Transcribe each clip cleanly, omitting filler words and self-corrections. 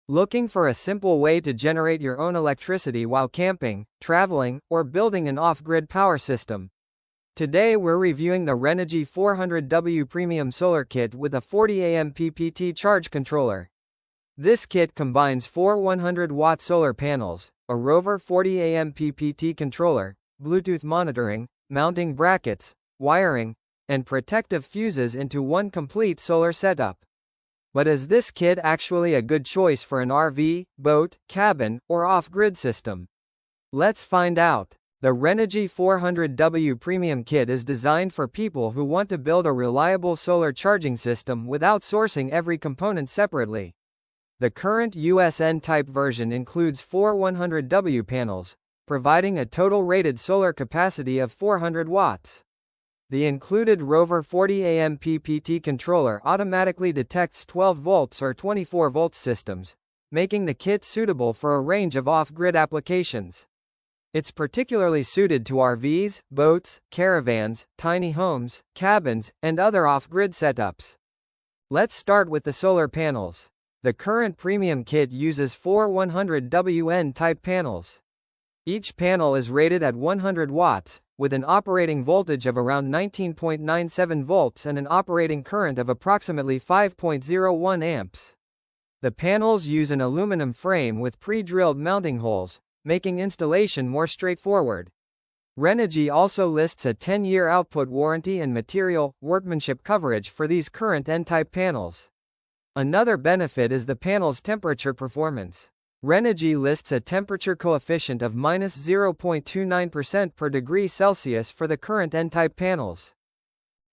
Looking for a simple way to generate your own electricity while camping, traveling, or building an off-grid power system? Today we're reviewing the Renogy 400W Premium Solar Kit with a 40A MPPT Charge Controller. This kit combines four 100-watt solar panels, a Rover 40A MPPT controller, Bluetooth monitoring, mounting brackets, wiring, and protective fuses into one complete solar setup. But is this kit actually a good choice for an RV, boat, cabin, or off-grid system? Let's find out. The Renogy 400W Premium Kit is designed for people who want to build a reliable solar charging system without sourcing every component separately. The current US N-type version includes four 100W panels, providing a total rated solar capacity of 400 watts. The included Rover 40A MPPT controller automatically detects 12 volts or 24 volts systems, making the kit suitable for a range of off-grid applications. It's particularly suited to RVs, boats, caravans, tiny homes, cabins, and other off-grid setups. Let's start with the solar panels. The current premium kit uses four 100W N-type panels. Each panel is rated at 100 watts, with an operating voltage of around 19.97 volts and an operating current of approximately 5.01 amps. The panels use an aluminum frame with pre-drilled mounting holes, making installation more straightforward. Renogy also lists a 10-year output warranty and material workmanship coverage for these current N-type panels. Another benefit is the panel's temperature performance. Renogy lists a temperature coefficient of -0.29% per degree Celsius for the current N-type panels.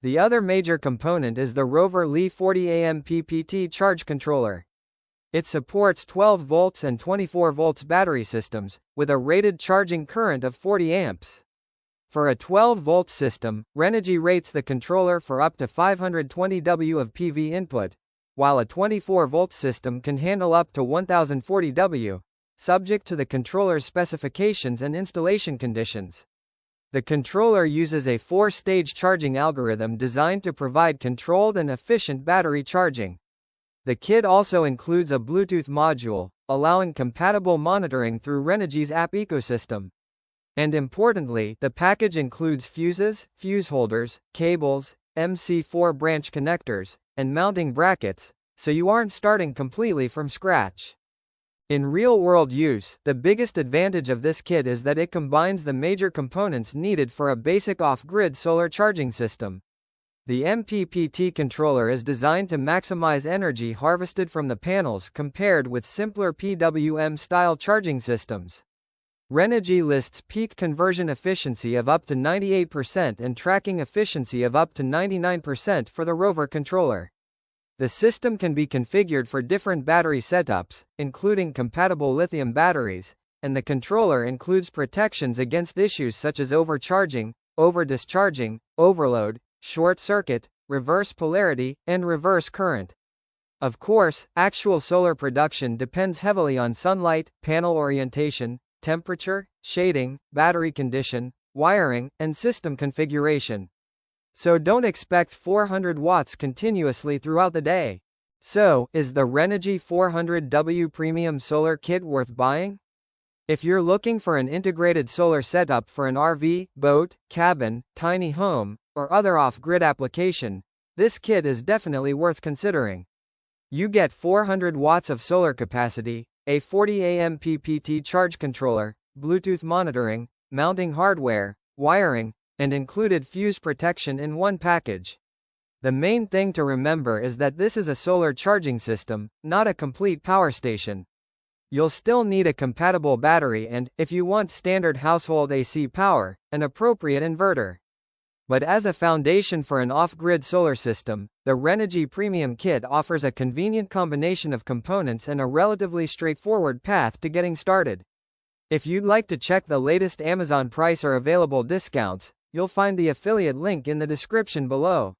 The other major component is the Rover Li 40A MPPT Charge Controller. It supports 12 volts and 24 volts battery systems, with a rated charging current of 40 amps. For a 12-volt system, Renogy rates the controller for up to 520W of PV input, while a 24-volt system can handle up to 1040W, subject to the controller's specifications and installation conditions. The controller uses a 4-stage charging algorithm designed to provide controlled and efficient battery charging. The kit also includes a Bluetooth module, allowing compatible monitoring through Renogy's app ecosystem. And importantly, the package includes fuses, fuse holders, cables, MC4 branch connectors, and mounting brackets, so you aren't starting completely from scratch. In real-world use, the biggest advantage of this kit is that it combines the major components needed for a basic off-grid solar charging system. The MPPT controller is designed to maximize energy harvested from the panels compared with simpler PWM-style charging systems. Renogy lists peak conversion efficiency of up to 98% and tracking efficiency of up to 99% for the Rover controller. The system can be configured for different battery setups, including compatible lithium batteries, and the controller includes protections against issues such as overcharging, over-discharging, overload, short circuit, reverse polarity, and reverse current. Of course, actual solar production depends heavily on sunlight, panel orientation, temperature, shading, battery condition, wiring, and system configuration. So don't expect 400 watts continuously throughout the day. So, is the Renogy 400W Premium Solar Kit worth buying? If you're looking for an integrated solar setup for an RV, boat, cabin, tiny home, or other off-grid application, this kit is definitely worth considering. You get 400 watts of solar capacity, a 40A MPPT charge controller, Bluetooth monitoring, mounting hardware, wiring, and included fuse protection in one package. The main thing to remember is that this is a solar charging system, not a complete power station. You'll still need a compatible battery and, if you want standard household AC power, an appropriate inverter. But as a foundation for an off-grid solar system, the Renogy Premium Kit offers a convenient combination of components and a relatively straightforward path to getting started. If you'd like to check the latest Amazon price or available discounts, you'll find the affiliate link in the description below.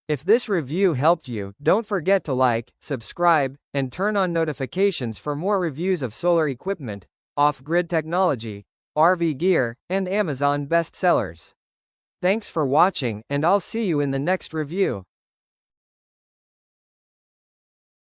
If this review helped you, don't forget to like, subscribe, and turn on notifications for more reviews of solar equipment, off-grid technology, RV gear, and Amazon bestsellers. Thanks for watching, and I'll see you in the next review.